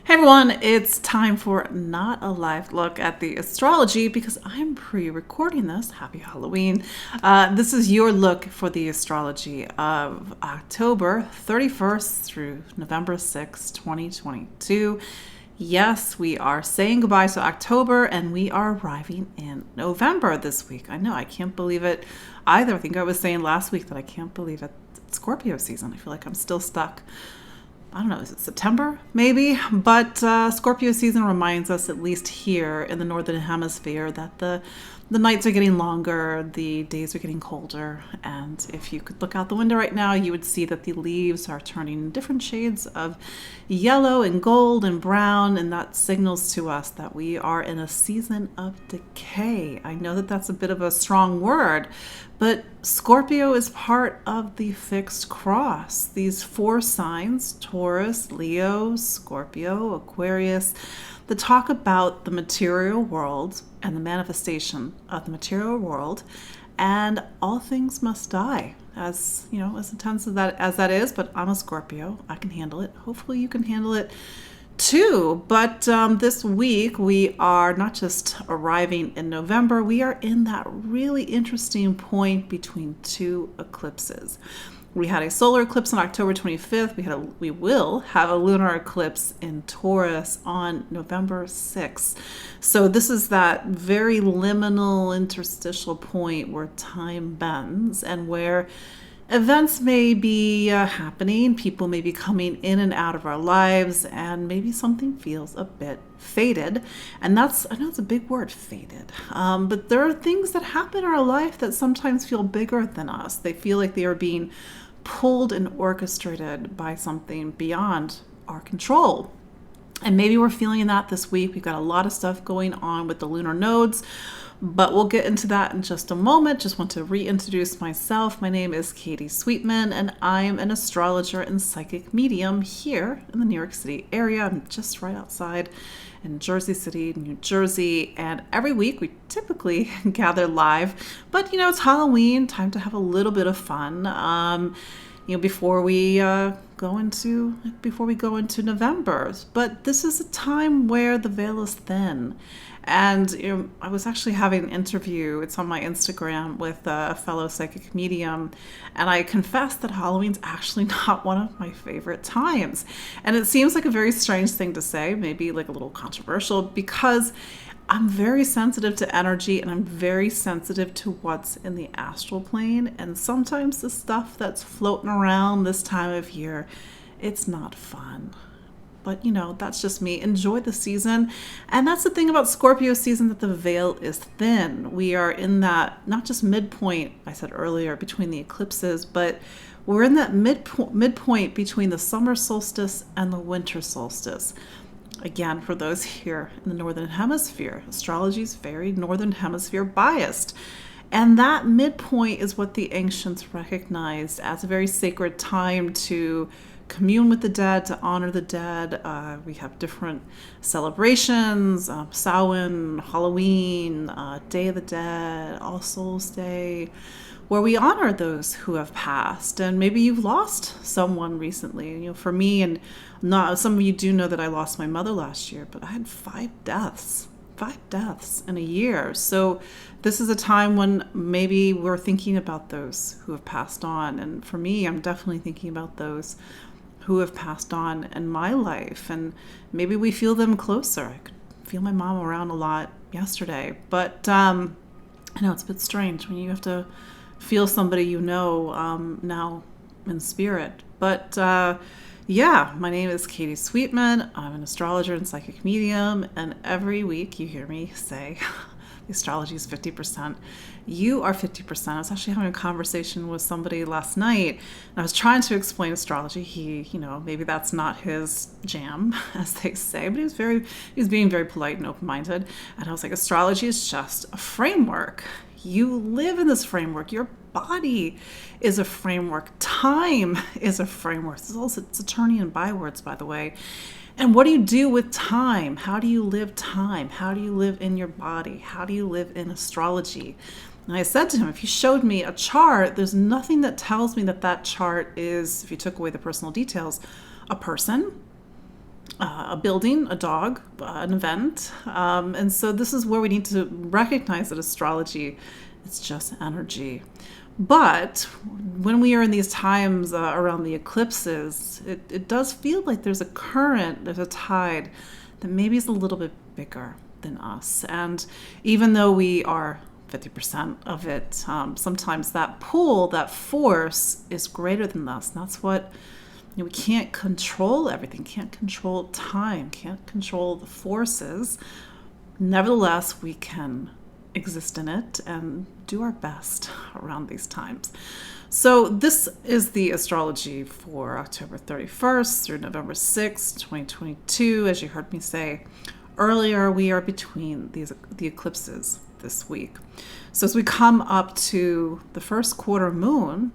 Hey everyone, it's time for not a live look at the astrology because I'm pre-recording this. Happy Halloween. This is your look for the astrology of October 31st through November 6th, 2022. Yes, we are saying goodbye to October and we are arriving in November this week. I know, I can't believe it either. I think I was saying last week that I can't believe it's Scorpio season. I feel like I'm still stuck. I don't know, is it September maybe? But Scorpio season reminds us, at least here in the Northern Hemisphere, that the nights are getting longer, the days are getting colder. And if you could look out the window right now, you would see that the leaves are turning different shades of yellow and gold and brown. And that signals to us that we are in a season of decay. I know that that's a bit of a strong word, but Scorpio is part of the fixed cross. These four signs, Taurus, Leo, Scorpio, Aquarius, that talk about the material world and the manifestation of the material world, and all things must die. As you know, as intense as that is, but I'm a Scorpio. I can handle it. Hopefully you can handle it too. But this week we are not just arriving in November, we are in that really interesting point between two eclipses. We had a solar eclipse on October 25th. We will have a lunar eclipse in Taurus on November 6th. So this is that very liminal interstitial point where time bends and where events may be happening, people may be coming in and out of our lives, and maybe something feels a bit fated. And I know it's a big word, fated, but there are things that happen in our life that sometimes feel bigger than us. They feel like they are being pulled and orchestrated by something beyond our control. And maybe we're feeling that this week. We've got a lot of stuff going on with the lunar nodes, but we'll get into that in just a moment. Just want to reintroduce myself. My name is Katie Sweetman, and I'm an astrologer and psychic medium here in the New York City area. I'm just right outside in Jersey City, New Jersey, and every week we typically gather live. But you know, it's Halloween, time to have a little bit of fun. Before we go into November. But this is a time where the veil is thin. And I was actually having an interview, it's on my Instagram, with a fellow psychic medium, and I confessed that Halloween's actually not one of my favorite times. And it seems like a very strange thing to say, maybe like a little controversial, because I'm very sensitive to energy and I'm very sensitive to what's in the astral plane. And sometimes the stuff that's floating around this time of year, it's not fun. But that's just me. Enjoy the season. And that's the thing about Scorpio season, that the veil is thin. We are in that, not just midpoint, I said earlier, between the eclipses, but we're in that midpoint between the summer solstice and the winter solstice. Again, for those here in the Northern Hemisphere, astrology is very Northern Hemisphere biased. And that midpoint is what the ancients recognized as a very sacred time to commune with the dead, to honor the dead. We have different celebrations, Samhain, Halloween, Day of the Dead, All Souls Day, where we honor those who have passed. And maybe you've lost someone recently. For me, and not some of you do know that I lost my mother last year, but I had 5 deaths in a year. So this is a time when maybe we're thinking about those who have passed on. And for me, I'm definitely thinking about those who have passed on in my life, and maybe we feel them closer. I could feel my mom around a lot yesterday, but I know it's a bit strange when you have to feel somebody now in spirit. But yeah, my name is Katie Sweetman. I'm an astrologer and psychic medium, and every week you hear me say the astrology is 50%. You are 50%. I was actually having a conversation with somebody last night, and I was trying to explain astrology. He, maybe that's not his jam, as they say, but he was being very polite and open-minded. And I was like, astrology is just a framework. You live in this framework. Your body is a framework. Time is a framework. This is also Saturnian bywords, by the way. And what do you do with time? How do you live time? How do you live in your body? How do you live in astrology? And I said to him, if you showed me a chart, there's nothing that tells me that chart is, if you took away the personal details, a person, a building, a dog, an event. And so this is where we need to recognize that astrology, it's just energy. But when we are in these times around the eclipses, it does feel like there's a current, there's a tide that maybe is a little bit bigger than us. And even though we are 50% of it, sometimes that pull, that force is greater than us. And that's what, we can't control everything, can't control time, can't control the forces. Nevertheless, we can exist in it and do our best around these times. So this is the astrology for October 31st through November 6th, 2022. As you heard me say earlier, we are between the eclipses this week. So as we come up to the first quarter moon,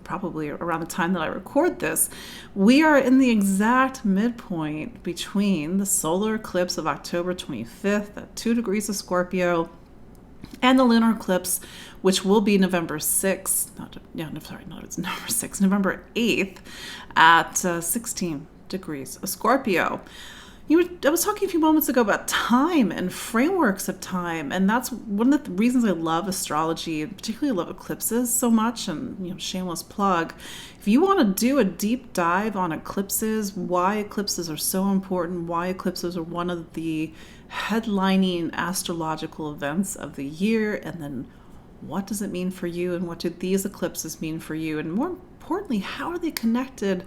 probably around the time that I record this, we are in the exact midpoint between the solar eclipse of October 25th at 2 degrees of Scorpio and the lunar eclipse, which will be November 6th, November 8th at 16 degrees of Scorpio. I was talking a few moments ago about time and frameworks of time, and that's one of the reasons I love astrology, and particularly love eclipses so much. And shameless plug, if you want to do a deep dive on eclipses, why eclipses are so important, why eclipses are one of the headlining astrological events of the year, and then what does it mean for you, and what do these eclipses mean for you, and more importantly, how are they connected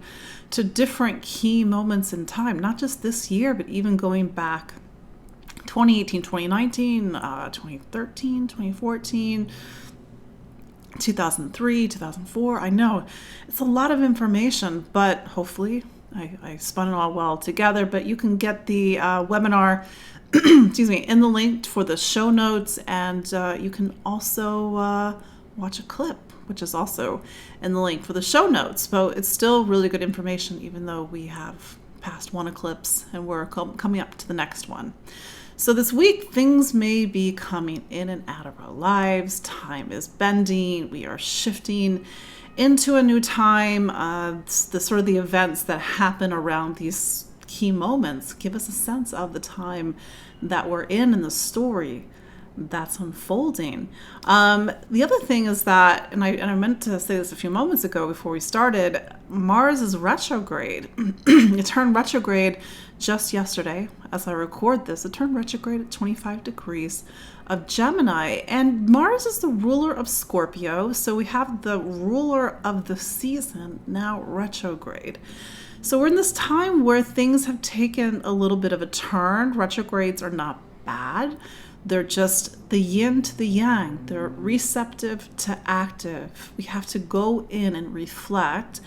to different key moments in time, not just this year, but even going back 2018, 2019, 2013, 2014, 2003, 2004. I know it's a lot of information, but hopefully I spun it all well together. But you can get the webinar excuse me, in the link for the show notes, and you can also watch a clip, which is also in the link for the show notes. So it's still really good information, even though we have passed one eclipse and we're coming up to the next one. So this week, things may be coming in and out of our lives. Time is bending. We are shifting into a new time. The events that happen around these key moments give us a sense of the time that we're in the story that's unfolding. The other thing is that, and I meant to say this a few moments ago before we started, Mars is retrograde. It turned retrograde just yesterday. As I record this, it turned retrograde at 25 degrees of Gemini, and Mars is the ruler of Scorpio. So we have the ruler of the season now retrograde. So we're in this time where things have taken a little bit of a turn. Retrogrades are not bad. They're just the yin to the yang. They're receptive to active. We have to go in and reflect,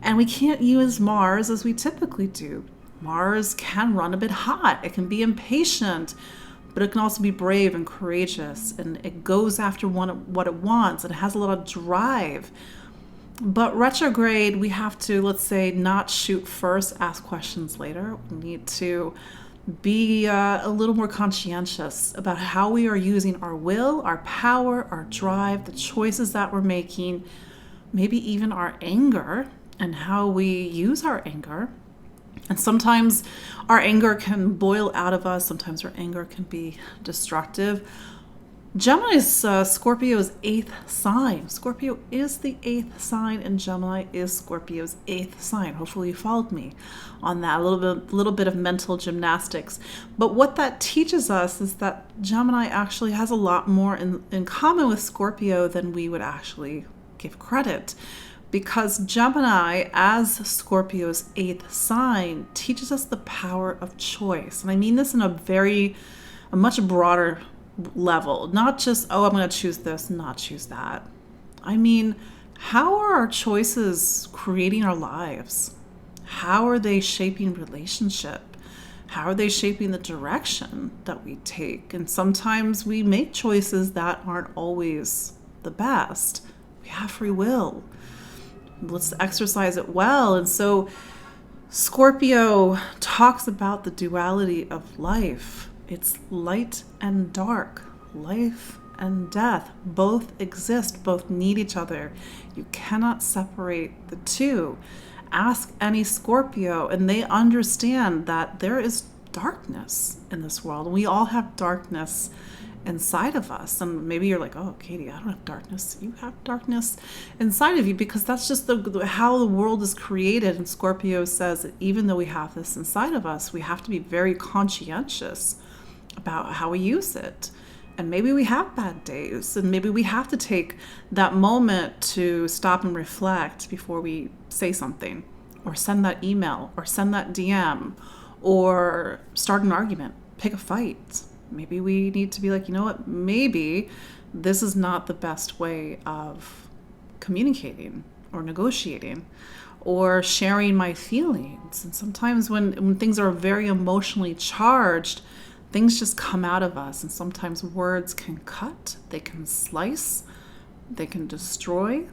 and we can't use Mars as we typically do. Mars can run a bit hot. It can be impatient, but it can also be brave and courageous, and it goes after what it wants, and it has a lot of drive. But retrograde, we have to, let's say, not shoot first, ask questions later. We need to be a little more conscientious about how we are using our will, our power, our drive, the choices that we're making, maybe even our anger and how we use our anger. And sometimes our anger can boil out of us. Sometimes our anger can be destructive. Gemini is Scorpio's 8th sign. Scorpio is the 8th sign, and Gemini is Scorpio's 8th sign. Hopefully you followed me on that, a little bit of mental gymnastics. But what that teaches us is that Gemini actually has a lot more in common with Scorpio than we would actually give credit. Because Gemini, as Scorpio's 8th sign, teaches us the power of choice. And I mean this in a much broader level, not just, I'm going to choose this, not choose that. I mean, how are our choices creating our lives? How are they shaping relationship? How are they shaping the direction that we take? And sometimes we make choices that aren't always the best. We have free will. Let's exercise it well. And so Scorpio talks about the duality of life. It's light and dark, life and death. Both exist, both need each other. You cannot separate the two. Ask any Scorpio, and they understand that there is darkness in this world. We all have darkness inside of us. And maybe you're like, oh, Katie, I don't have darkness. You have darkness inside of you, because that's just how the world is created. And Scorpio says that even though we have this inside of us, we have to be very conscientious about how we use it. And maybe we have bad days, and maybe we have to take that moment to stop and reflect before we say something, or send that email, or send that DM, or start an argument, pick a fight. Maybe we need to be like, you know what, maybe this is not the best way of communicating or negotiating or sharing my feelings. And sometimes when things are very emotionally charged, things just come out of us. And sometimes words can cut, they can slice, they can destroy.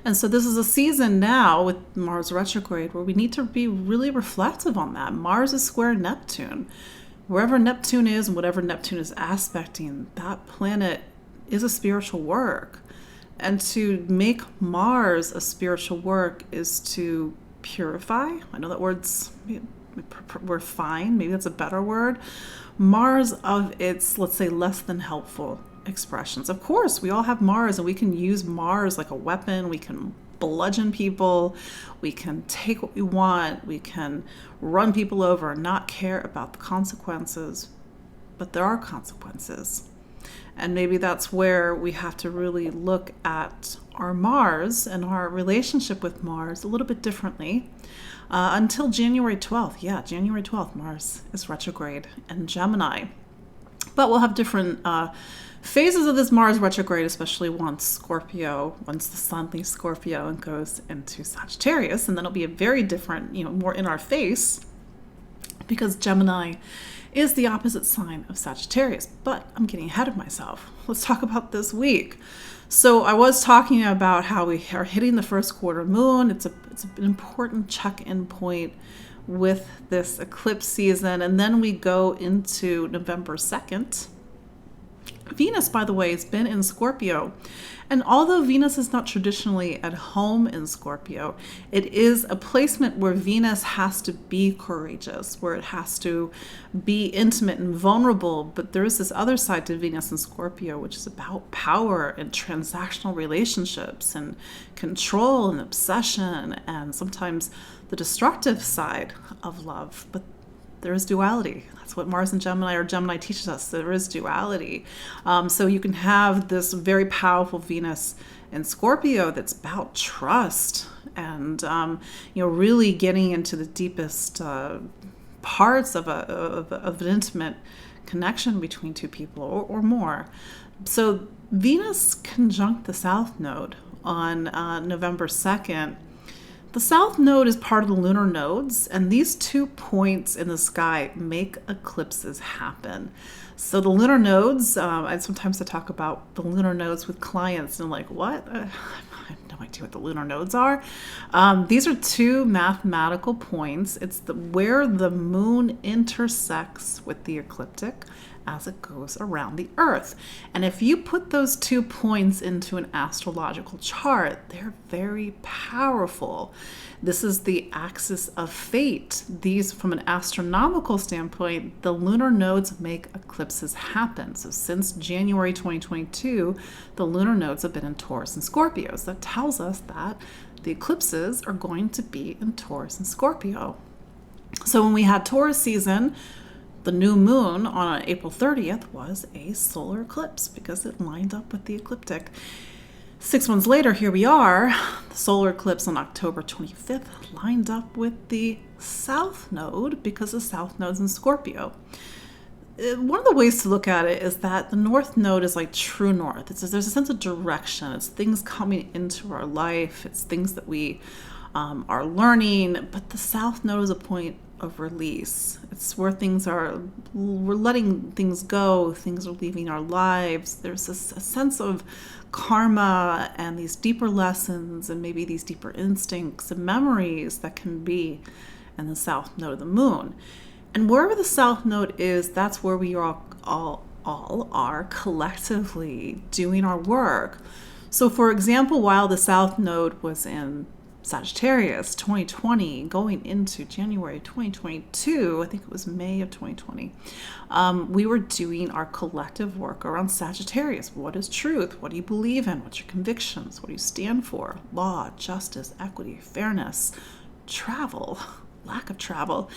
And so this is a season now with Mars retrograde where we need to be really reflective on that. Mars is square Neptune. Wherever Neptune is and whatever Neptune is aspecting, that planet is a spiritual work. And to make Mars a spiritual work is to purify. I know that we're fine. Maybe that's a better word. Mars of its, let's say, less than helpful expressions. Of course, we all have Mars, and we can use Mars like a weapon. We can bludgeon people, we can take what we want, we can run people over and not care about the consequences, but there are consequences. And maybe that's where we have to really look at our Mars and our relationship with Mars a little bit differently. Until January 12th. Yeah, January 12th, Mars is retrograde in Gemini. But we'll have different phases of this Mars retrograde, especially once the sun leaves Scorpio and goes into Sagittarius. And then it'll be a very different, more in our face, because Gemini is the opposite sign of Sagittarius. But I'm getting ahead of myself. Let's talk about this week. So I was talking about how we are hitting the first quarter moon. It's an important check-in point with this eclipse season. And then we go into November 2nd. Venus, by the way, has been in Scorpio. And although Venus is not traditionally at home in Scorpio, it is a placement where Venus has to be courageous, where it has to be intimate and vulnerable. But there is this other side to Venus in Scorpio, which is about power and transactional relationships and control and obsession, and sometimes the destructive side of love. But there is duality. That's what Mars and Gemini, or Gemini, teaches us. There is duality. So you can have this very powerful Venus in Scorpio that's about trust and really getting into the deepest parts of an intimate connection between two people or more. So Venus conjunct the South Node on November 2nd. The South Node is part of the lunar nodes, and these 2 points in the sky make eclipses happen. So the lunar nodes, I talk about the lunar nodes with clients, and I'm like, what? I have no idea what the lunar nodes are. These are 2 mathematical points. It's where the moon intersects with the ecliptic as it goes around the Earth. And if you put those 2 points into an astrological chart, they're very powerful. This is the axis of fate. These, from an astronomical standpoint, the lunar nodes make eclipses happen. So since January 2022, the lunar nodes have been in Taurus and Scorpio. So that tells us that the eclipses are going to be in Taurus and Scorpio. So when we had Taurus season, the new moon on April 30th was a solar eclipse because it lined up with the ecliptic. 6 months later, here we are. The solar eclipse on October 25th lined up with the South Node because the South Node's in Scorpio. One of the ways to look at it is that the North Node is like true north. There's a sense of direction. It's things coming into our life. It's things that we are learning. But the South Node is a point of release. It's where we're letting things go, things are leaving our lives. There's a sense of karma and these deeper lessons and maybe these deeper instincts and memories that can be in the South Node of the moon. And wherever the South Node is, that's where we all are collectively doing our work. So for example, while the South Node was in Sagittarius 2020 going into January 2022, I think it was May of 2020, we were doing our collective work around Sagittarius. What is truth? What do you believe in? What's your convictions? What do you stand for? Law, justice, equity, fairness, travel, lack of travel.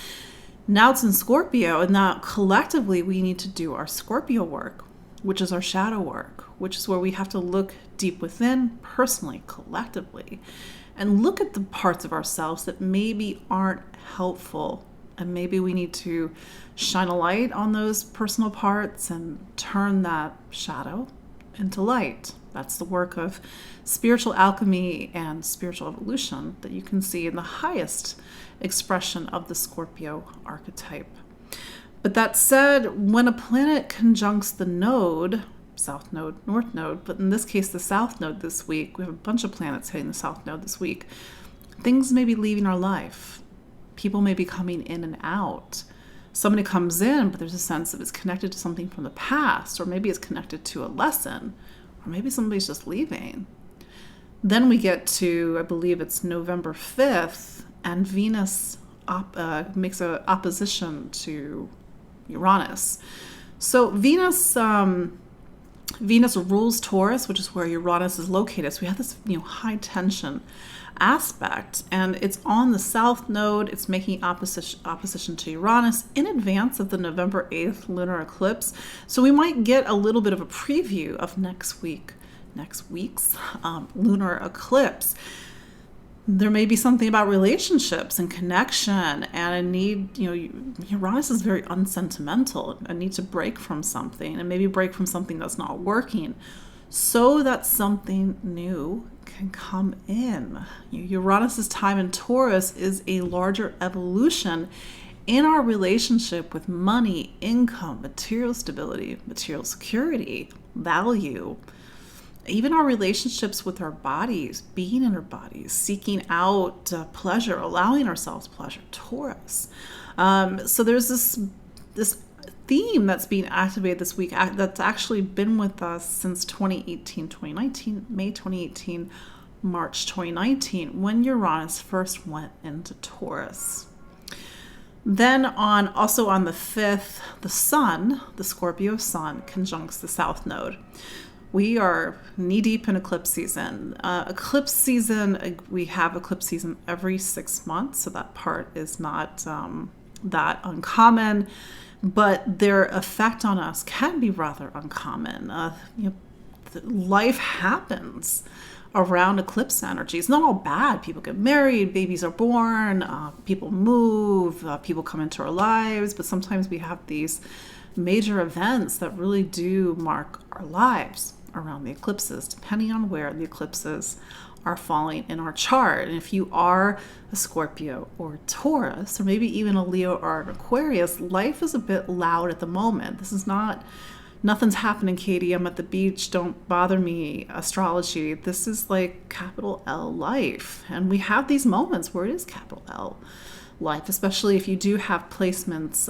Now it's in Scorpio, and now collectively we need to do our Scorpio work, which is our shadow work, which is where we have to look deep within, personally, collectively, and look at the parts of ourselves that maybe aren't helpful. And maybe we need to shine a light on those personal parts and turn that shadow into light. That's the work of spiritual alchemy and spiritual evolution that you can see in the highest expression of the Scorpio archetype. But that said, when a planet conjuncts the node, south node, north node, but in this case, the south node this week, we have a bunch of planets hitting the south node this week, things may be leaving our life. People may be coming in and out. Somebody comes in, but there's a sense that it's connected to something from the past, or maybe it's connected to a lesson, or maybe somebody's just leaving. Then we get to, I believe it's November 5th, and Venus makes an opposition to Uranus. So Venus rules Taurus, which is where Uranus is located. So we have this, high tension aspect, and it's on the south node. It's making opposition to Uranus in advance of the November 8th lunar eclipse. So we might get a little bit of a preview of next week's lunar eclipse. There may be something about relationships and connection and a need, Uranus is very unsentimental, a need to break from something, and maybe break from something that's not working so that something new can come in. Uranus's time in Taurus is a larger evolution in our relationship with money, income, material stability, material security, value. Even our relationships with our bodies, being in our bodies, seeking out pleasure, allowing ourselves pleasure, Taurus. So there's this theme that's being activated this week that's actually been with us since 2018, 2019, May 2018, March 2019, when Uranus first went into Taurus. Then also on the 5th, the sun, the Scorpio sun, conjuncts the south node. We are knee-deep in eclipse season. We have eclipse season every 6 months, so that part is not that uncommon, but their effect on us can be rather uncommon. Life happens around eclipse energy. It's not all bad. People get married, babies are born, people move, people come into our lives, but sometimes we have these major events that really do mark our lives around the eclipses, depending on where the eclipses are falling in our chart. And if you are a Scorpio or a Taurus, or maybe even a Leo or an Aquarius, life is a bit loud at the moment. This is not, nothing's happening, Katie, I'm at the beach, don't bother me, astrology. This is like capital L life. And we have these moments where it is capital L life, especially if you do have placements,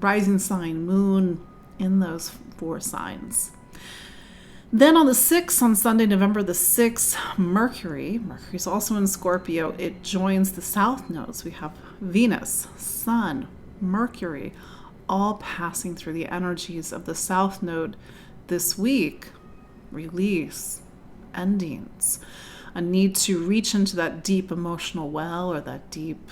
rising sign, moon in those 4 signs. Then on the 6th, on Sunday, November the 6th, Mercury's also in Scorpio. It joins the south nodes. We have Venus, Sun, Mercury, all passing through the energies of the south node this week. Release, endings, a need to reach into that deep emotional well, or that deep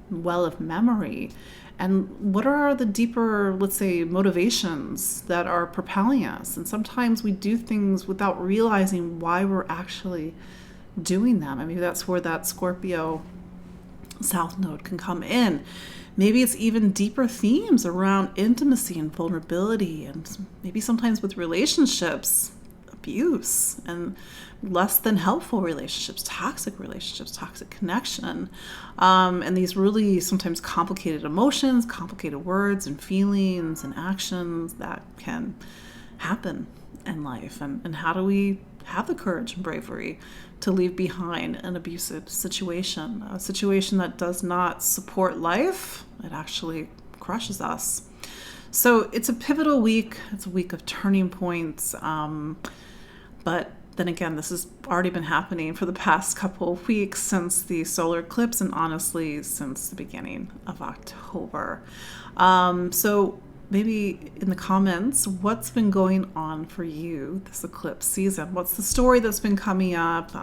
well of memory. And what are the deeper, let's say, motivations that are propelling us? And sometimes we do things without realizing why we're actually doing them. I mean, that's where that Scorpio south node can come in. Maybe it's even deeper themes around intimacy and vulnerability, and maybe sometimes with relationships, abuse, and less than helpful relationships, toxic connection, and these really sometimes complicated emotions, complicated words and feelings and actions that can happen in life. And how do we have the courage and bravery to leave behind an abusive situation, a situation that does not support life? It actually crushes us. So it's a pivotal week. It's a week of turning points, but Then again, this has already been happening for the past couple of weeks since the solar eclipse, and honestly, since the beginning of October. So maybe in the comments, what's been going on for you this eclipse season? What's the story that's been coming up?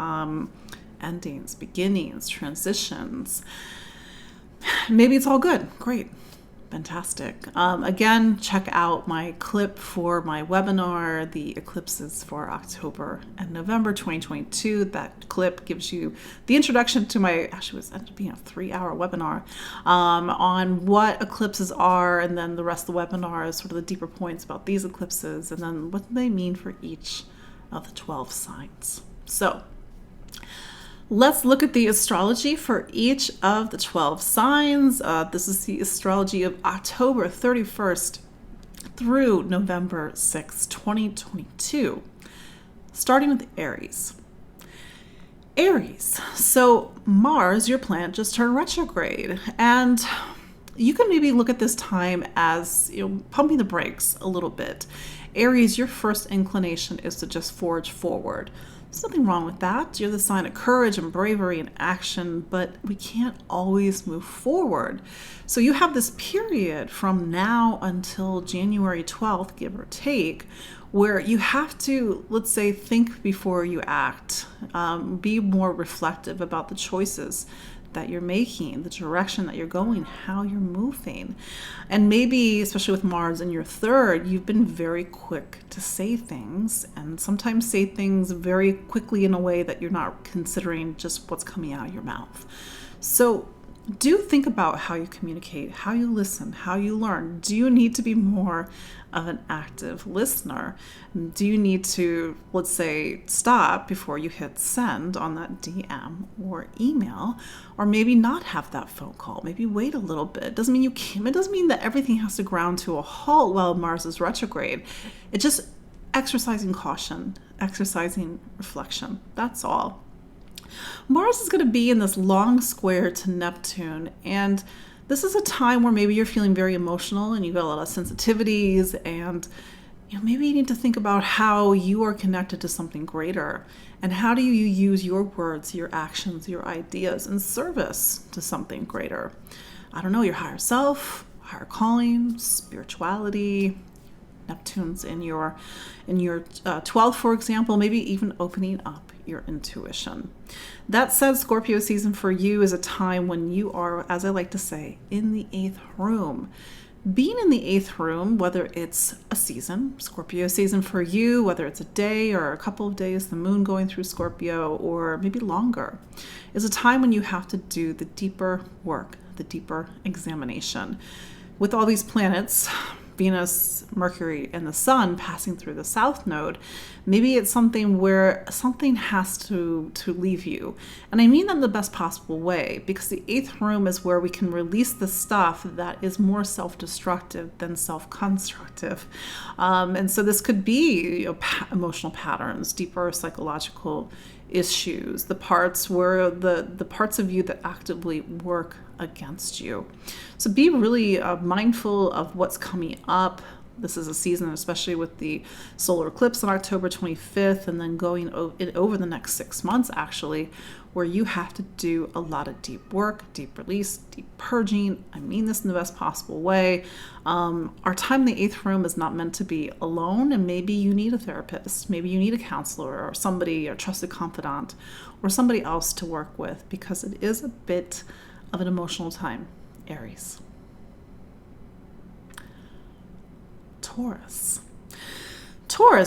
Endings, beginnings, transitions. Maybe it's all good. Great. Fantastic. Again, check out my clip for my webinar, the Eclipses for October and November 2022. That clip gives you the introduction to my, actually it ended up being a 3-hour webinar on what eclipses are, and then the rest of the webinar is sort of the deeper points about these eclipses and then what they mean for each of the 12 signs. So let's look at the astrology for each of the 12 signs. This is the astrology of October 31st through November 6th, 2022. Starting with Aries. Aries. So Mars, your planet, just turned retrograde. And you can maybe look at this time as, pumping the brakes a little bit. Aries, your first inclination is to just forge forward. There's nothing wrong with that. You're the sign of courage and bravery and action, but we can't always move forward. So you have this period from now until January 12th, give or take, where you have to, let's say, think before you act, be more reflective about the choices that you're making, the direction that you're going, how you're moving. And maybe, especially with Mars in your third, you've been very quick to say things, and sometimes say things very quickly in a way that you're not considering just what's coming out of your mouth. So do think about how you communicate, how you listen, how you learn. Do you need to be more of an active listener? Do you need to, let's say, stop before you hit send on that DM or email, or maybe not have that phone call? Maybe wait a little bit. It doesn't mean you can't. It doesn't mean that everything has to ground to a halt while Mars is retrograde. It's just exercising caution, exercising reflection. That's all. Mars is going to be in this long square to Neptune, and this is a time where maybe you're feeling very emotional and you've got a lot of sensitivities, and maybe you need to think about how you are connected to something greater, and how do you use your words, your actions, your ideas in service to something greater. I don't know, your higher self, higher calling, spirituality. Neptune's in your 12th, for example, maybe even opening up your intuition. That said, Scorpio season for you is a time when you are, as I like to say, in the 8th room. Being in the 8th room, whether it's a season, Scorpio season for you, whether it's a day or a couple of days, the moon going through Scorpio, or maybe longer, is a time when you have to do the deeper work, the deeper examination. With all these planets, Venus, Mercury, and the Sun passing through the South Node, maybe it's something where something has to leave you. And I mean that in the best possible way, because the 8th room is where we can release the stuff that is more self-destructive than self-constructive. And so this could be emotional patterns, deeper psychological issues, the parts where the parts of you that actively work against you. So be really mindful of what's coming up. This is a season, especially with the solar eclipse on October 25th, and then going over the next 6 months, actually, where you have to do a lot of deep work, deep release, deep purging. I mean this in the best possible way. Our time in the 8th room is not meant to be alone, and maybe you need a therapist, maybe you need a counselor or somebody, a trusted confidant, or somebody else to work with, because it is a bit of an emotional time, Aries. Taurus,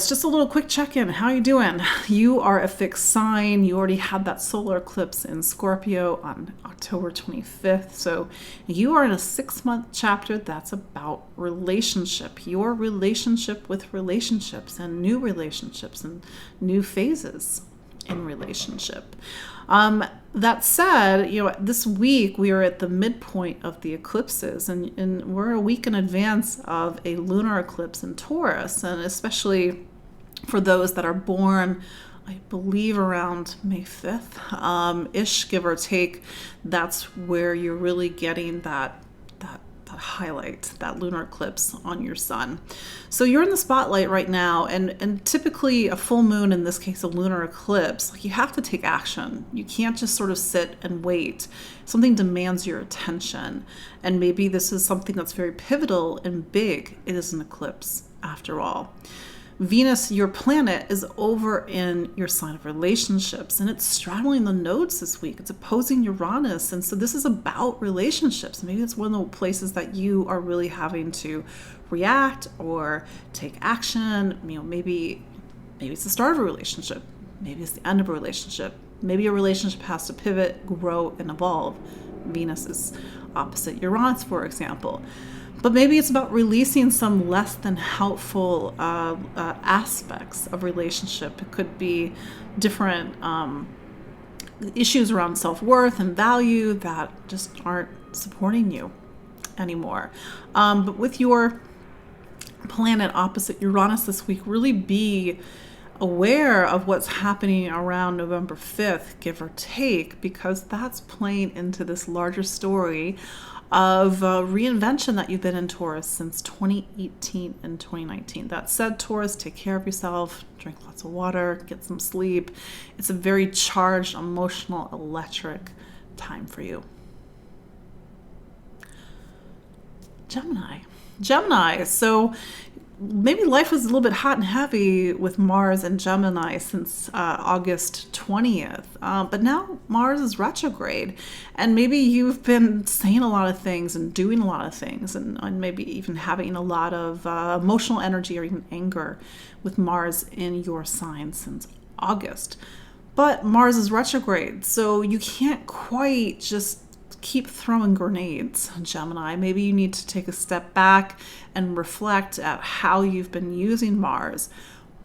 just a little quick check-in. How are you doing? You are a fixed sign. You already had that solar eclipse in Scorpio on October 25th. So you are in a 6-month chapter that's about relationship, your relationship with relationships and new phases in relationship. That said, this week we are at the midpoint of the eclipses, and we're a week in advance of a lunar eclipse in Taurus, and especially for those that are born, I believe, around May 5th, ish, give or take. That's where you're really getting that highlight, that lunar eclipse on your sun. So you're in the spotlight right now, and typically a full moon, in this case a lunar eclipse, like, you have to take action. You can't just sort of sit and wait. Something demands your attention, and maybe this is something that's very pivotal and big. It is an eclipse after all. Venus, your planet, is over in your sign of relationships, and it's straddling the nodes this week. It's opposing Uranus, and so this is about relationships. Maybe it's one of the places that you are really having to react or take action. Maybe it's the start of a relationship. Maybe it's the end of a relationship. Maybe a relationship has to pivot, grow, and evolve. Venus is opposite Uranus, for example. But maybe it's about releasing some less than helpful aspects of relationship. It could be different issues around self-worth and value that just aren't supporting you anymore. But with your planet opposite Uranus this week, really be aware of what's happening around November 5th, give or take, because that's playing into this larger story of reinvention that you've been in, Taurus, since 2018 and 2019. That said, Taurus, take care of yourself, drink lots of water, get some sleep. It's a very charged, emotional, electric time for you. Gemini. So maybe life was a little bit hot and heavy with Mars and Gemini since August 20th. But now Mars is retrograde. And maybe you've been saying a lot of things and doing a lot of things, and maybe even having a lot of emotional energy or even anger with Mars in your sign since August. But Mars is retrograde, so you can't quite just keep throwing grenades, Gemini. Maybe you need to take a step back and reflect at how you've been using Mars.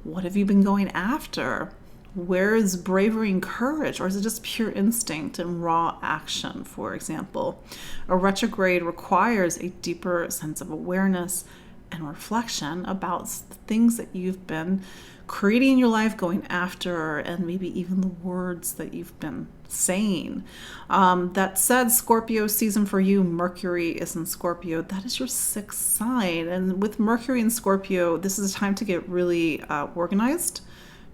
What have you been going after? Where is bravery and courage? Or is it just pure instinct and raw action, for example? A retrograde requires a deeper sense of awareness and reflection about the things that you've been creating in your life, going after, and maybe even the words that you've been saying. That said, Scorpio season for you, Mercury is in Scorpio. That is your sixth sign. And with Mercury in Scorpio, this is a time to get really organized,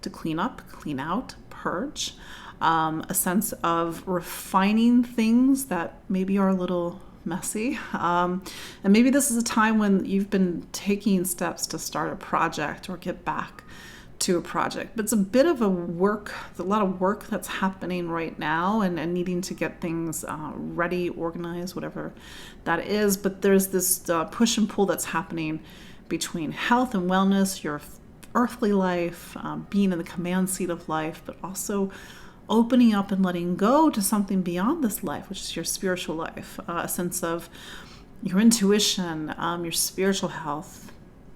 to clean up, clean out, purge. A sense of refining things that maybe are a little messy. And maybe this is a time when you've been taking steps to start a project or get back to a project. But it's a bit of a lot of work that's happening right now, and needing to get things ready, organized, whatever that is. But there's this push and pull that's happening between health and wellness, your earthly life, being in the command seat of life, but also opening up and letting go to something beyond this life, which is your spiritual life, a sense of your intuition, your spiritual health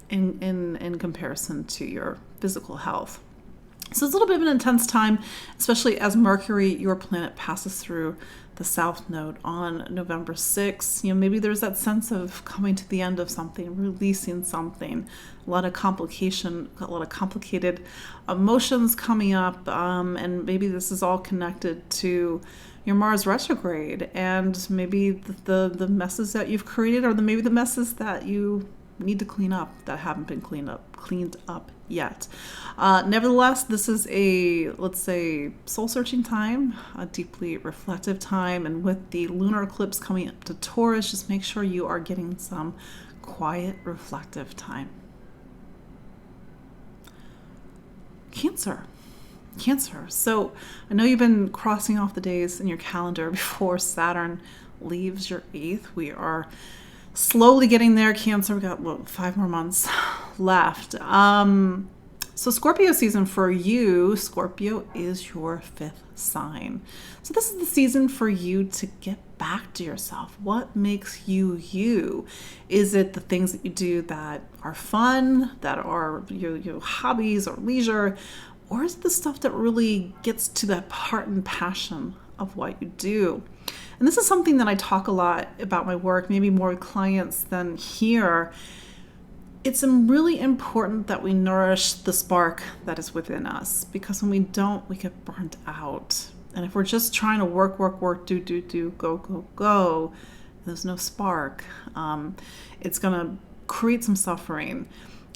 in comparison to your physical health. So it's a little bit of an intense time, especially as Mercury, your planet, passes through the South Node on November 6th. Maybe there's that sense of coming to the end of something, releasing something, a lot of complicated emotions coming up, and maybe this is all connected to your Mars retrograde, and maybe the messes that you've created, or maybe the messes that you need to clean up that haven't been cleaned up yet. Nevertheless, this is a, let's say, soul-searching time, a deeply reflective time, and with the lunar eclipse coming up to Taurus, just make sure you are getting some quiet, reflective time. Cancer. So I know you've been crossing off the days in your calendar before Saturn leaves your 8th. We are slowly getting there, Cancer. We got 5 more months left. So Scorpio season for you, Scorpio is your 5th sign. So this is the season for you to get back to yourself. What makes you you? Is it the things that you do that are fun, that are your hobbies or leisure? Or is it the stuff that really gets to that heart and passion of what you do? And this is something that I talk a lot about my work, maybe more with clients than here. It's really important that we nourish the spark that is within us, because when we don't, we get burnt out. And if we're just trying to work, do, go, There's no spark. It's going to create some suffering.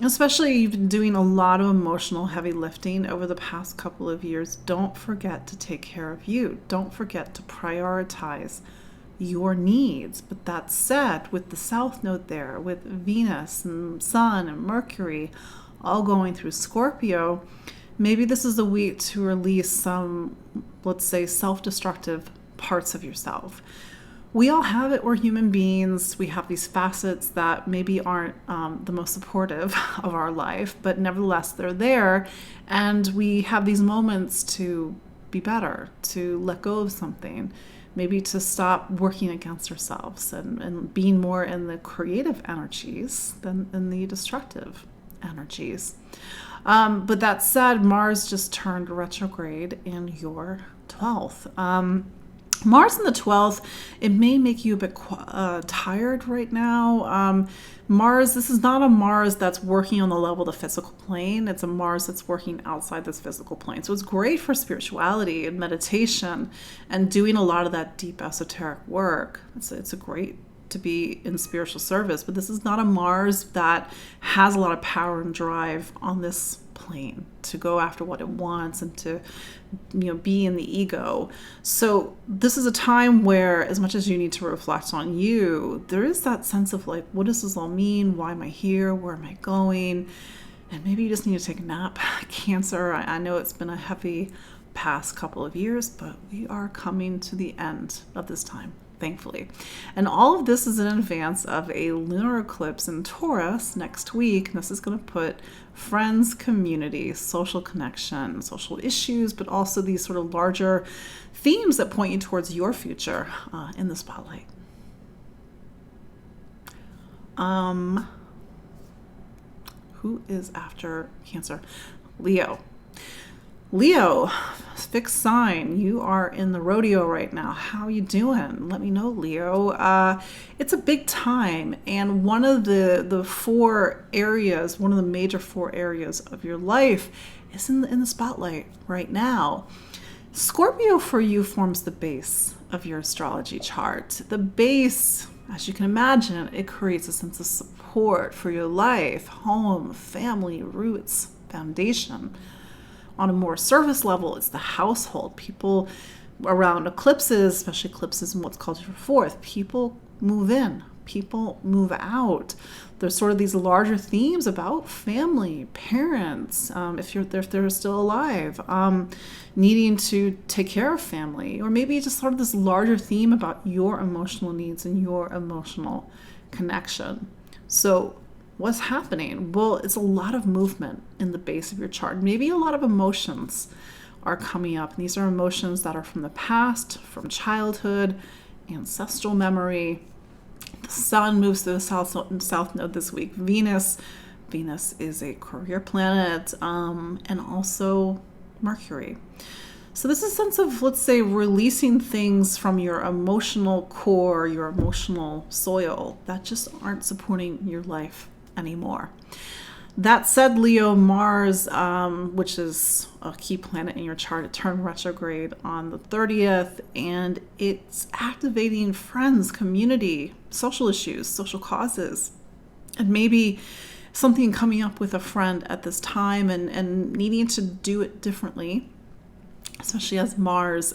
Especially you've been doing a lot of emotional heavy lifting over the past couple of years. Don't forget to take care of you. Don't forget to prioritize your needs. But that said, with the South Node there, with Venus and Sun and Mercury all going through Scorpio, maybe this is the week to release some, let's say, self-destructive parts of yourself. We all have it. We're human beings. We have these facets that maybe aren't the most supportive of our life, but nevertheless, they're there. And we have these moments to be better, to let go of something, maybe to stop working against ourselves and being more in the creative energies than in the destructive energies. But that said, Mars just turned retrograde in your 12th. Mars in the 12th, it may make you a bit tired right now. Mars, this is not a Mars that's working on the level of the physical plane. It's a Mars that's working outside this physical plane. So it's great for spirituality and meditation and doing a lot of that deep esoteric work. It's a great to be in spiritual service, but this is not a Mars that has a lot of power and drive on this plane to go after what it wants and to, be in the ego. So this is a time where, as much as you need to reflect on you, there is that sense of like, what does this all mean? Why am I here? Where am I going? And maybe you just need to take a nap. Cancer, I know it's been a heavy past couple of years, but we are coming to the end of this time, thankfully. And all of this is in advance of a lunar eclipse in Taurus next week. And this is going to put friends, community, social connection, social issues, but also these sort of larger themes that point you towards your future in the spotlight. Who is after Cancer? Leo. Leo, fixed sign. You are in the rodeo right now. How you doing? Let me know, Leo. It's a big time, and one of the four areas, one of the major four areas of your life is in the spotlight right now. Scorpio for you forms the base of your astrology chart. The base, as you can imagine, it creates a sense of support for your life, home, family, roots, foundation. On a more surface level, it's the household. People around eclipses, especially eclipses in what's called your fourth, people move in, people move out. There's sort of these larger themes about family, parents, if they're still alive, needing to take care of family, or maybe just sort of this larger theme about your emotional needs and your emotional connection. So what's happening? Well, it's a lot of movement in the base of your chart. Maybe a lot of emotions are coming up. And these are emotions that are from the past, from childhood, ancestral memory. The sun moves to the south node this week. Venus is a career planet, and also Mercury. So this is a sense of, let's say, releasing things from your emotional core, your emotional soil that just aren't supporting your life anymore. That said, Leo, Mars, which is a key planet in your chart, it turned retrograde on the 30th, and it's activating friends, community, social issues, social causes, and maybe something coming up with a friend at this time and needing to do it differently, especially as Mars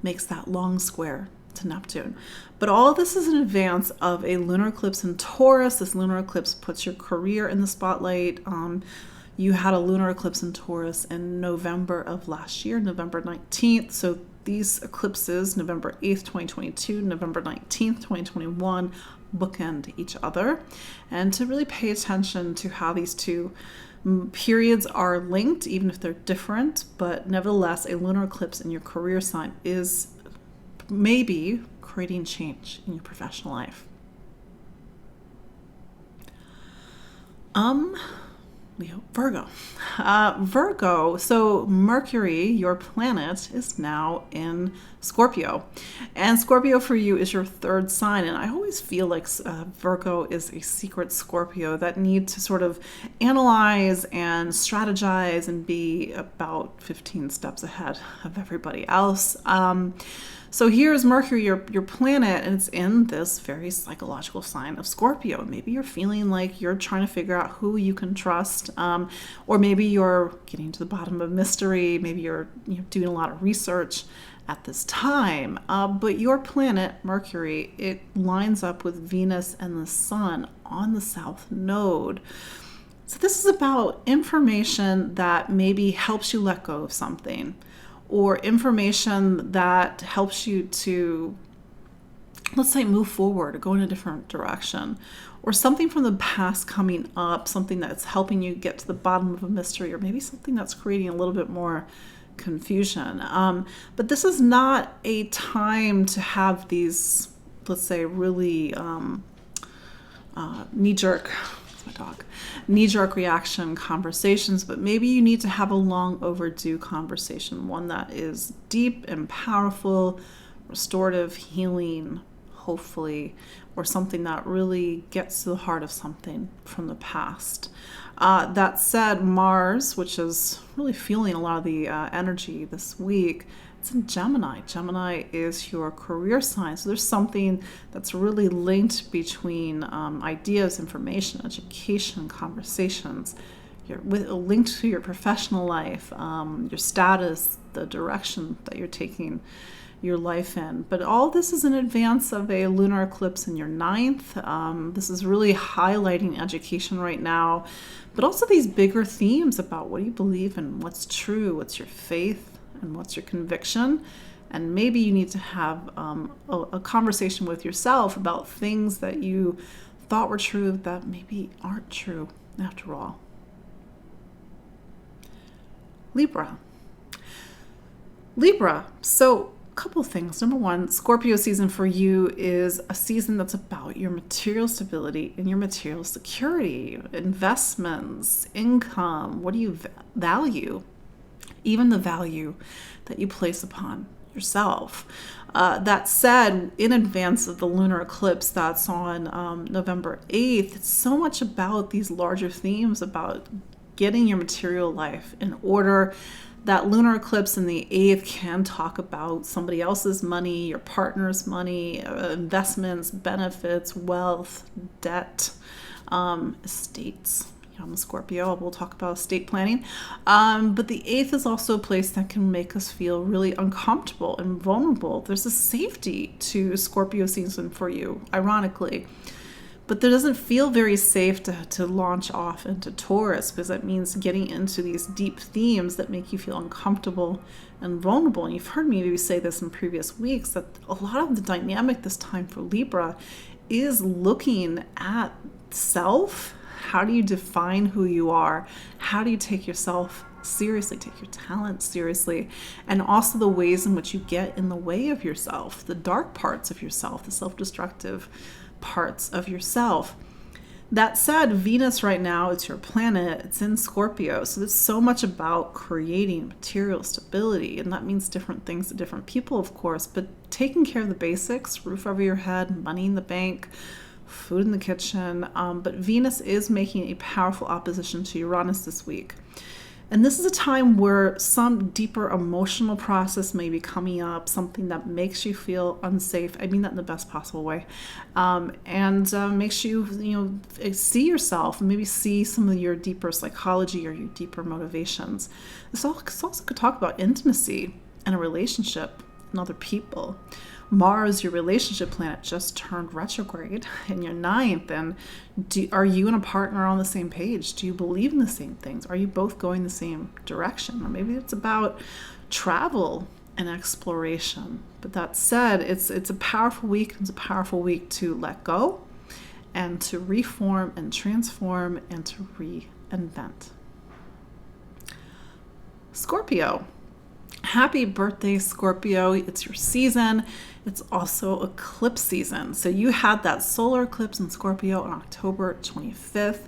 makes that long square to Neptune. But all of this is in advance of a lunar eclipse in Taurus. This lunar eclipse puts your career in the spotlight. You had a lunar eclipse in Taurus in November of last year, November 19th. So these eclipses, November 8th, 2022, November 19th, 2021, bookend each other. And to really pay attention to how these two periods are linked, even if they're different. But nevertheless, a lunar eclipse in your career sign is maybe creating change in your professional life. Virgo. Virgo, so Mercury, your planet, is now in Scorpio. And Scorpio for you is your third sign. And I always feel like Virgo is a secret Scorpio that needs to sort of analyze and strategize and be about 15 steps ahead of everybody else. So here's Mercury, your planet, and it's in this very psychological sign of Scorpio. Maybe you're feeling like you're trying to figure out who you can trust, or maybe you're getting to the bottom of mystery. Maybe you're doing a lot of research at this time. But your planet, Mercury, it lines up with Venus and the Sun on the South Node. So this is about information that maybe helps you let go of something, or information that helps you to, let's say, move forward or go in a different direction, or something from the past coming up, something that's helping you get to the bottom of a mystery, or maybe something that's creating a little bit more confusion. But this is not a time to have these, let's say, really knee-jerk reaction conversations, but maybe you need to have a long overdue conversation, one that is deep and powerful, restorative, healing, hopefully, or something that really gets to the heart of something from the past. That said, Mars, which is really feeling a lot of the energy this week, it's in Gemini. Gemini is your career sign. So there's something that's really linked between ideas, information, education, conversations. You're linked to your professional life, your status, the direction that you're taking your life in. But all this is in advance of a lunar eclipse in your 9th. This is really highlighting education right now, but also these bigger themes about what do you believe in, what's true, what's your faith, and what's your conviction. And maybe you need to have a conversation with yourself about things that you thought were true that maybe aren't true after all. Libra. So a couple of things. Number one, Scorpio season for you is a season that's about your material stability and your material security, investments, income. What do you value? Even the value that you place upon yourself. That said, in advance of the lunar eclipse that's on November 8th, it's so much about these larger themes about getting your material life in order. That lunar eclipse in the 8th can talk about somebody else's money, your partner's money, investments, benefits, wealth, debt, estates. I'm a Scorpio, we'll talk about estate planning. But the 8th is also a place that can make us feel really uncomfortable and vulnerable. There's a safety to Scorpio season for you, ironically. But there doesn't feel very safe to launch off into Taurus, because that means getting into these deep themes that make you feel uncomfortable and vulnerable. And you've heard me maybe say this in previous weeks, that a lot of the dynamic this time for Libra is looking at self. How do you define who you are? How do you take yourself seriously, take your talent seriously? And also the ways in which you get in the way of yourself, the dark parts of yourself, the self-destructive parts of yourself. That said, Venus right now, it's your planet, it's in Scorpio. So it's so much about creating material stability. And that means different things to different people, of course, but taking care of the basics, roof over your head, money in the bank, food in the kitchen. But Venus is making a powerful opposition to Uranus this week. And this is a time where some deeper emotional process may be coming up, something that makes you feel unsafe. I mean that in the best possible way. And makes you, see yourself, and maybe see some of your deeper psychology or your deeper motivations. This also could talk about intimacy and a relationship and other people. Mars, your relationship planet, just turned retrograde in your 9th. And are you and a partner on the same page? Do you believe in the same things? Are you both going the same direction? Or maybe it's about travel and exploration. But that said, it's a powerful week. It's a powerful week to let go and to reform and transform and to reinvent. Scorpio. Happy birthday, Scorpio. It's your season. It's also eclipse season. So you had that solar eclipse in Scorpio on October 25th,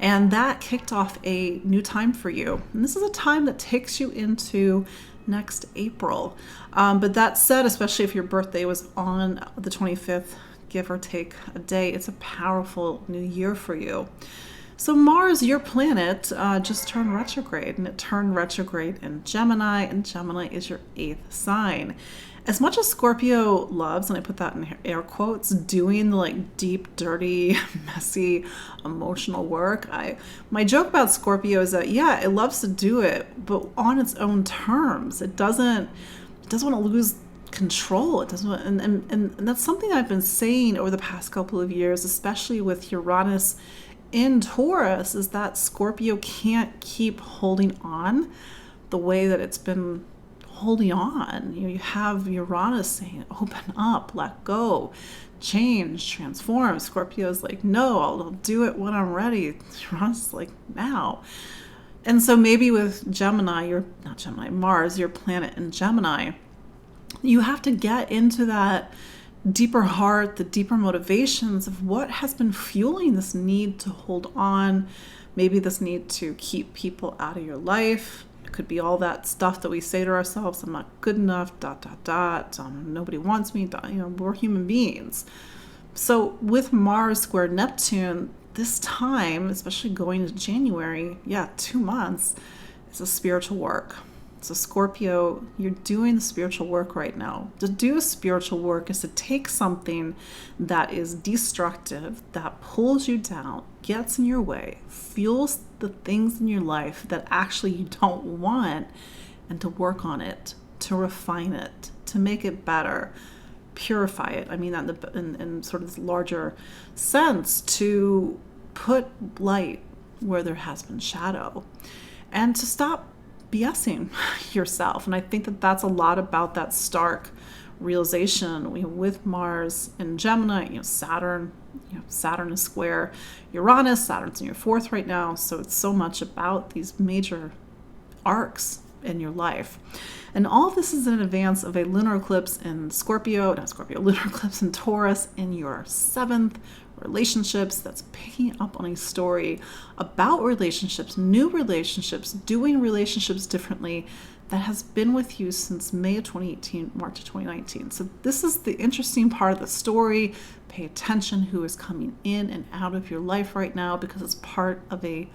and that kicked off a new time for you. And this is a time that takes you into next April. But that said, especially if your birthday was on the 25th, give or take a day, it's a powerful new year for you. So Mars, your planet, just turned retrograde, and it turned retrograde in Gemini, and Gemini is your 8th sign. As much as Scorpio loves, and I put that in air quotes, doing the like deep, dirty, messy, emotional work, my joke about Scorpio is that yeah, it loves to do it, but on its own terms. It doesn't want to lose control. It doesn't want, and that's something I've been saying over the past couple of years, especially with Uranus in Taurus, is that Scorpio can't keep holding on the way that it's been holding on. You have Uranus saying, open up, let go, change, transform. Scorpio's like, no, I'll do it when I'm ready. Uranus is like, now. And so maybe with Mars, your planet in Gemini, you have to get into that deeper heart, the deeper motivations of what has been fueling this need to hold on, maybe this need to keep people out of your life. It could be all that stuff that we say to ourselves, I'm not good enough, ... nobody wants me, we're human beings. So with Mars square Neptune, this time, especially going into January, 2 months, it's a spiritual work. So Scorpio, you're doing the spiritual work right now. To do spiritual work is to take something that is destructive, that pulls you down, gets in your way, fuels the things in your life that actually you don't want, and to work on it, to refine it, to make it better, purify it. I mean that in sort of this larger sense, to put light where there has been shadow, and to stop BSing yourself. And I think that that's a lot about that stark realization with Mars and Gemini. Saturn is square Uranus. Saturn's in your 4th right now, so it's so much about these major arcs in your life. And all of this is in advance of a lunar eclipse in lunar eclipse in Taurus in your 7th. Relationships, that's picking up on a story about relationships, new relationships, doing relationships differently, that has been with you since May of 2018, March of 2019. So this is the interesting part of the story. Pay attention who is coming in and out of your life right now, because it's part of a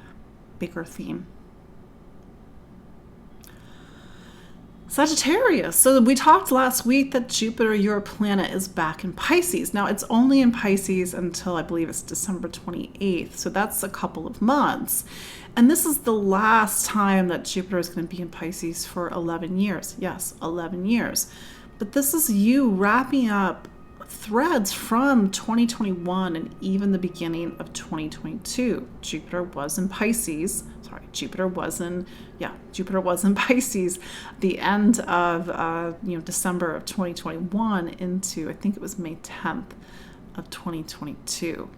bigger theme. Sagittarius. So we talked last week that Jupiter, your planet, is back in Pisces. Now it's only in Pisces until I believe it's December 28th. So that's a couple of months. And this is the last time that Jupiter is going to be in Pisces for 11 years. Yes, 11 years. But this is you wrapping up threads from 2021 and even the beginning of 2022. Jupiter was in Pisces. Jupiter was in Pisces the end of December of 2021 into, I think it was May 10th of 2022.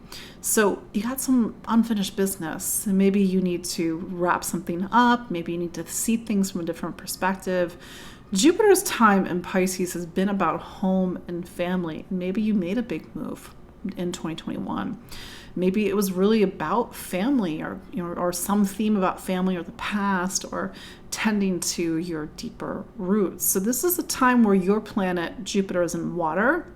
So you got some unfinished business, and maybe you need to wrap something up. Maybe you need to see things from a different perspective. Jupiter's time in Pisces has been about home and family. Maybe you made a big move in 2021. Maybe it was really about family, or some theme about family or the past, or tending to your deeper roots. So this is a time where your planet Jupiter is in water.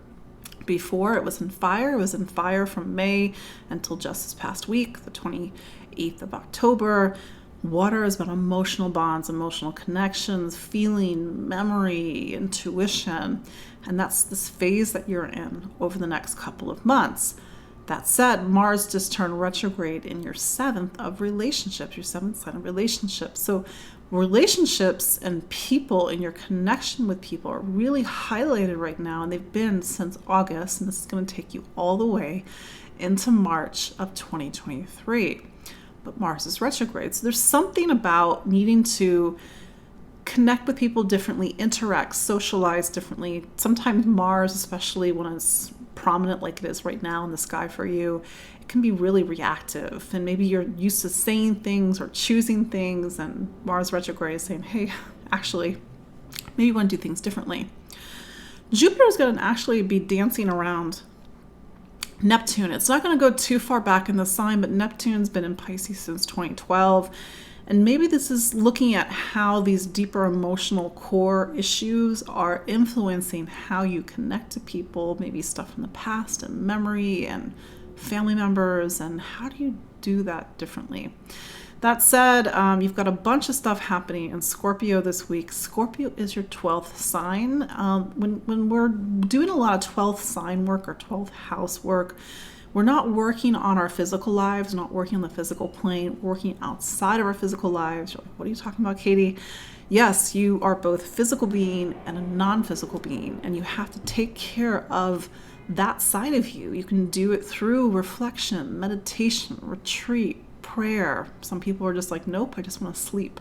Before it was in fire. It was in fire from May until just this past week, the 28th of October. Water is about emotional bonds, emotional connections, feeling, memory, intuition. And that's this phase that you're in over the next couple of months. That said, Mars just turned retrograde in your 7th of relationships, your 7th sign of relationships. So relationships and people and your connection with people are really highlighted right now, and they've been since August, and this is going to take you all the way into March of 2023. But Mars is retrograde. So there's something about needing to connect with people differently, interact, socialize differently. Sometimes Mars, especially when it's prominent like it is right now in the sky for you, it can be really reactive. And maybe you're used to saying things or choosing things, and Mars retrograde is saying, hey, actually, maybe you want to do things differently. Jupiter is going to actually be dancing around Neptune. It's not going to go too far back in the sign, but Neptune's been in Pisces since 2012. And maybe this is looking at how these deeper emotional core issues are influencing how you connect to people, maybe stuff from the past and memory and family members, and how do you do that differently? That said, you've got a bunch of stuff happening in Scorpio this week. Scorpio is your 12th sign. When we're doing a lot of 12th sign work or 12th house work, we're not working on our physical lives, not working on the physical plane, working outside of our physical lives. You're like, what are you talking about, Katie? Yes, you are both a physical being and a non-physical being, and you have to take care of that side of you. You can do it through reflection, meditation, retreat, prayer. Some people are just like, nope, I just want to sleep.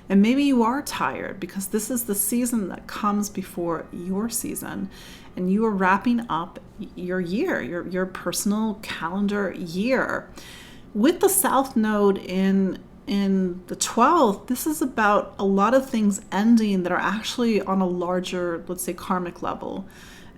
And maybe you are tired because this is the season that comes before your season, and you are wrapping up your year, your personal calendar year. With the South Node in the 12th, this is about a lot of things ending that are actually on a larger, let's say, karmic level.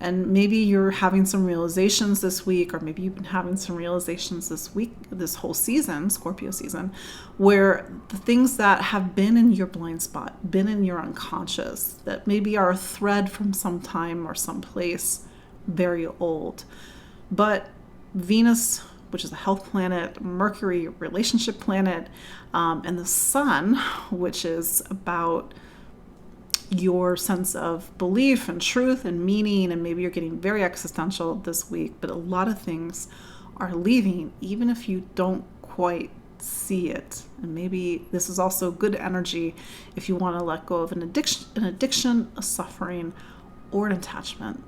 And maybe you're having some realizations this week, or maybe you've been having some realizations this week, this whole season, Scorpio season, where the things that have been in your blind spot, been in your unconscious, that maybe are a thread from some time or some place very old. But Venus, which is a health planet, Mercury, relationship planet, and the Sun, which is about your sense of belief and truth and meaning, and maybe you're getting very existential this week, but a lot of things are leaving, even if you don't quite see it. And maybe this is also good energy if you want to let go of an addiction, a suffering, or an attachment.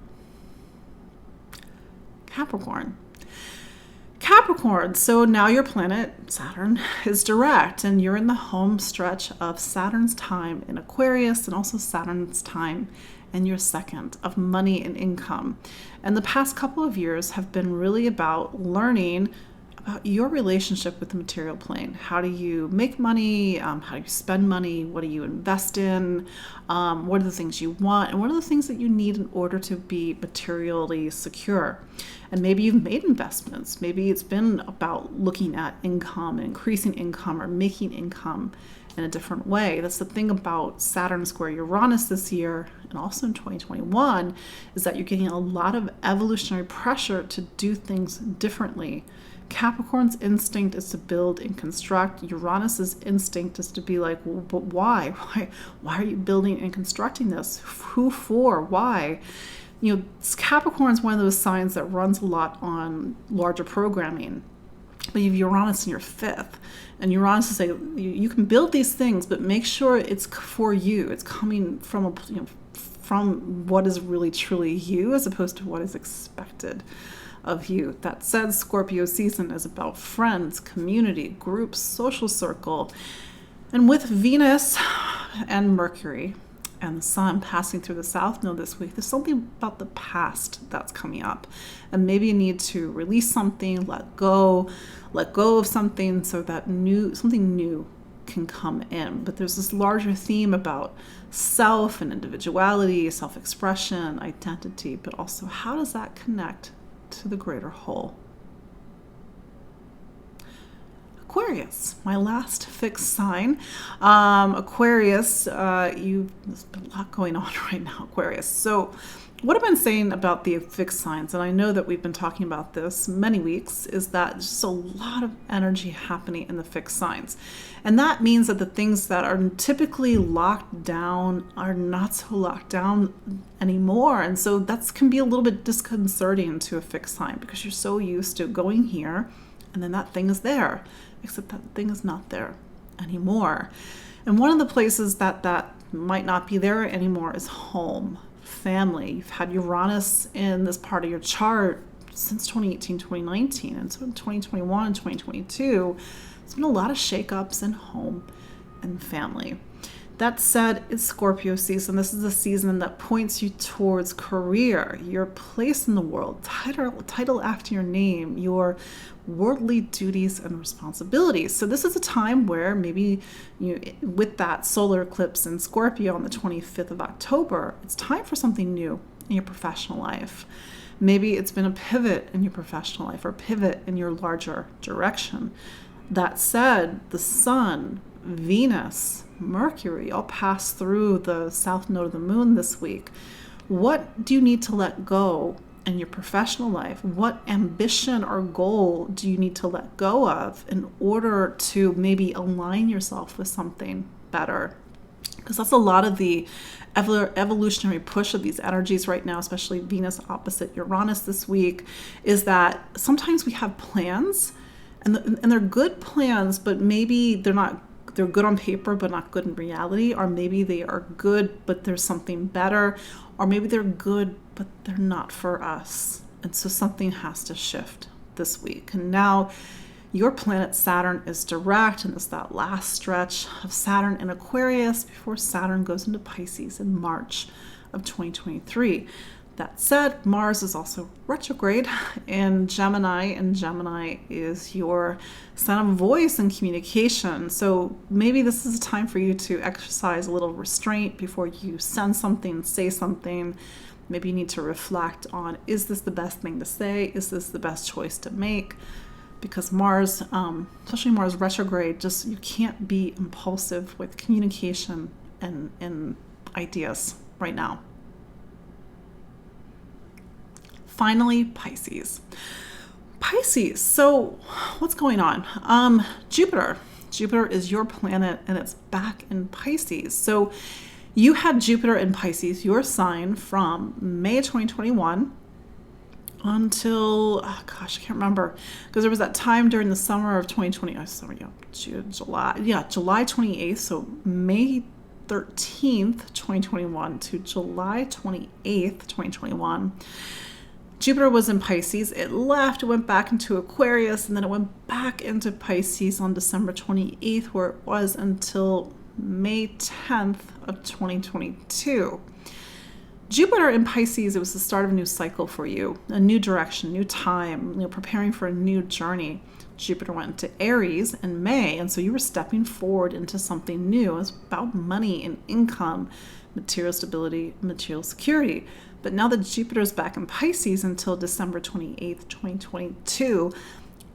Capricorn, so now your planet, Saturn, is direct, and you're in the home stretch of Saturn's time in Aquarius and also Saturn's time in your second of money and income. And the past couple of years have been really about learning about your relationship with the material plane. How do you make money? How do you spend money? What do you invest in? What are the things you want? And what are the things that you need in order to be materially secure? And maybe you've made investments. Maybe it's been about looking at income, increasing income, or making income in a different way. That's the thing about Saturn square Uranus this year, and also in 2021, is that you're getting a lot of evolutionary pressure to do things differently. Capricorn's instinct is to build and construct. Uranus's instinct is to be like, well, but why? Why are you building and constructing this? Who for? Why? You know, Capricorn is one of those signs that runs a lot on larger programming. But you have Uranus in your fifth, and Uranus is saying you can build these things, but make sure it's for you. It's coming from from what is really truly you, as opposed to what is expected of you. That said, Scorpio season is about friends, community, groups, social circle. And with Venus and Mercury and the Sun passing through the South Node this week, there's something about the past that's coming up. And maybe you need to release something, let go of something so that something new can come in. But there's this larger theme about self and individuality, self-expression, identity, but also how does that connect to the greater whole? Aquarius, my last fixed sign. Aquarius, there's been a lot going on right now, Aquarius. So what I've been saying about the fixed signs, and I know that we've been talking about this many weeks, is that there's just a lot of energy happening in the fixed signs. And that means that the things that are typically locked down are not so locked down anymore. And so that can be a little bit disconcerting to a fixed sign because you're so used to going here and then that thing is there, except that thing is not there anymore. And one of the places that might not be there anymore is home. Family. You've had Uranus in this part of your chart since 2018, 2019. And so in 2021 and 2022, there's been a lot of shakeups in home and family. That said, it's Scorpio season. This is a season that points you towards career, your place in the world, title after your name, your worldly duties and responsibilities. So this is a time where maybe with that solar eclipse in Scorpio on the 25th of October, it's time for something new in your professional life. Maybe it's been a pivot in your professional life or pivot in your larger direction. That said, the Sun, Venus, Mercury all pass through the South Node of the Moon this week. What do you need to let go in your professional life? What ambition or goal do you need to let go of in order to maybe align yourself with something better? Because that's a lot of the evolutionary push of these energies right now, especially Venus opposite Uranus this week, is that sometimes we have plans and they're good plans, but maybe they're good on paper, but not good in reality. Or maybe they are good, but there's something better. Or maybe they're good, but they're not for us. And so something has to shift this week. And now your planet Saturn is direct, and it's that last stretch of Saturn in Aquarius before Saturn goes into Pisces in March of 2023. That said, Mars is also retrograde in Gemini, and Gemini is your sign of voice and communication. So maybe this is a time for you to exercise a little restraint before you send something, say something. Maybe you need to reflect on, is this the best thing to say? Is this the best choice to make? Because Mars, especially Mars retrograde, you can't be impulsive with communication and ideas right now. Finally, Pisces. Pisces, so what's going on? Jupiter is your planet, and it's back in Pisces. So you had Jupiter in Pisces, your sign, from May 2021 until, I can't remember, because there was that time during the summer of 2020, July 28th, so May 13th, 2021 to July 28th, 2021. Jupiter was in Pisces. It left, it went back into Aquarius, and then it went back into Pisces on December 28th, where it was until May 10th of 2022. Jupiter in Pisces, it was the start of a new cycle for you, a new direction, new time, preparing for a new journey. Jupiter went to Aries in May, and so you were stepping forward into something new. It was about money and income, material stability, material security. But now that Jupiter is back in Pisces until December 28th, 2022,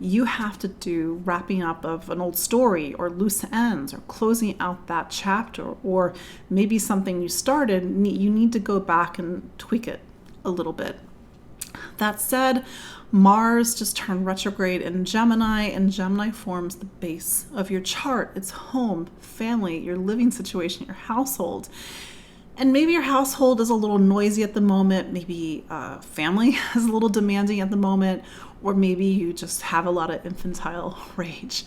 you have to do wrapping up of an old story or loose ends or closing out that chapter, or maybe something you started, you need to go back and tweak it a little bit. That said, Mars just turned retrograde in Gemini, and Gemini forms the base of your chart. It's home, family, your living situation, your household. And maybe your household is a little noisy at the moment. Maybe family is a little demanding at the moment. Or maybe you just have a lot of infantile rage,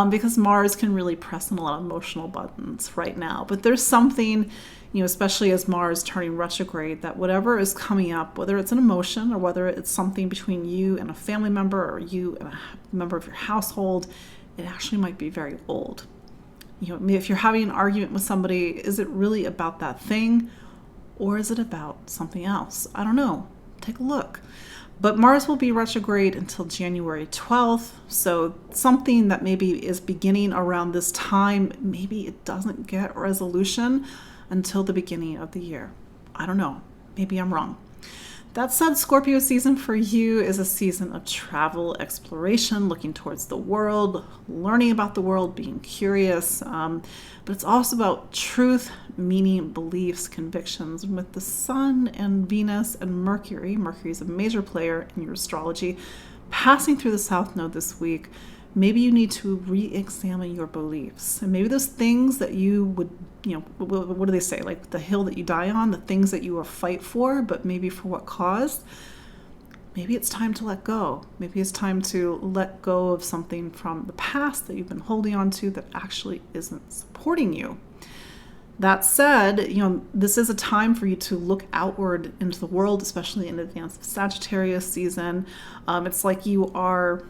because Mars can really press on a lot of emotional buttons right now. But there's something, especially as Mars turning retrograde, that whatever is coming up, whether it's an emotion or whether it's something between you and a family member or you and a member of your household, it actually might be very old. If you're having an argument with somebody, is it really about that thing, or is it about something else? I don't know. Take a look. But Mars will be retrograde until January 12th. So something that maybe is beginning around this time, maybe it doesn't get resolution until the beginning of the year. I don't know. Maybe I'm wrong. That said, Scorpio season for you is a season of travel, exploration, looking towards the world, learning about the world, being curious. But it's also about truth, meaning, beliefs, convictions. And with the Sun and Venus and Mercury is a major player in your astrology, passing through the South Node this week, maybe you need to re-examine your beliefs. And maybe those things that you would, what do they say? Like the hill that you die on, the things that you will fight for, but maybe for what cause? Maybe it's time to let go. Maybe it's time to let go of something from the past that you've been holding on to that actually isn't supporting you. That said, this is a time for you to look outward into the world, especially in advance of Sagittarius season. It's like you are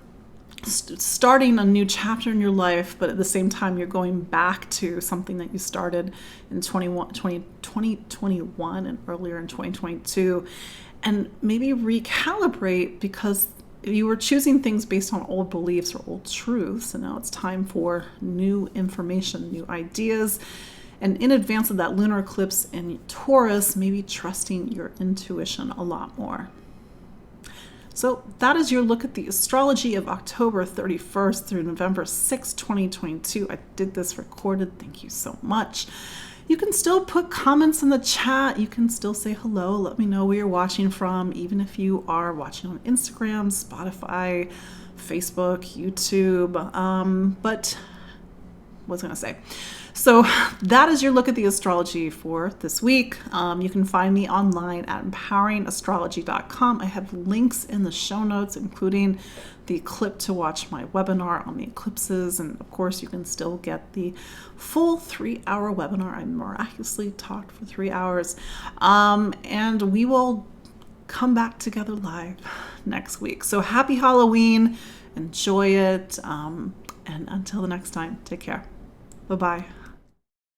starting a new chapter in your life, but at the same time you're going back to something that you started in 2021 and earlier in 2022, and maybe recalibrate, because you were choosing things based on old beliefs or old truths, and now it's time for new information, new ideas. And in advance of that lunar eclipse in Taurus, maybe trusting your intuition a lot more. So that is your look at the astrology of October 31st through November 6th, 2022. I did this recorded. Thank you so much. You can still put comments in the chat. You can still say hello. Let me know where you're watching from, even if you are watching on Instagram, Spotify, Facebook, YouTube. But what was I going to say? So that is your look at the astrology for this week. You can find me online at empoweringastrology.com. I have links in the show notes, including the clip to watch my webinar on the eclipses. And of course, you can still get the full 3-hour webinar. I miraculously talked for 3 hours. And we will come back together live next week. So happy Halloween. Enjoy it. And until the next time, take care. Bye-bye.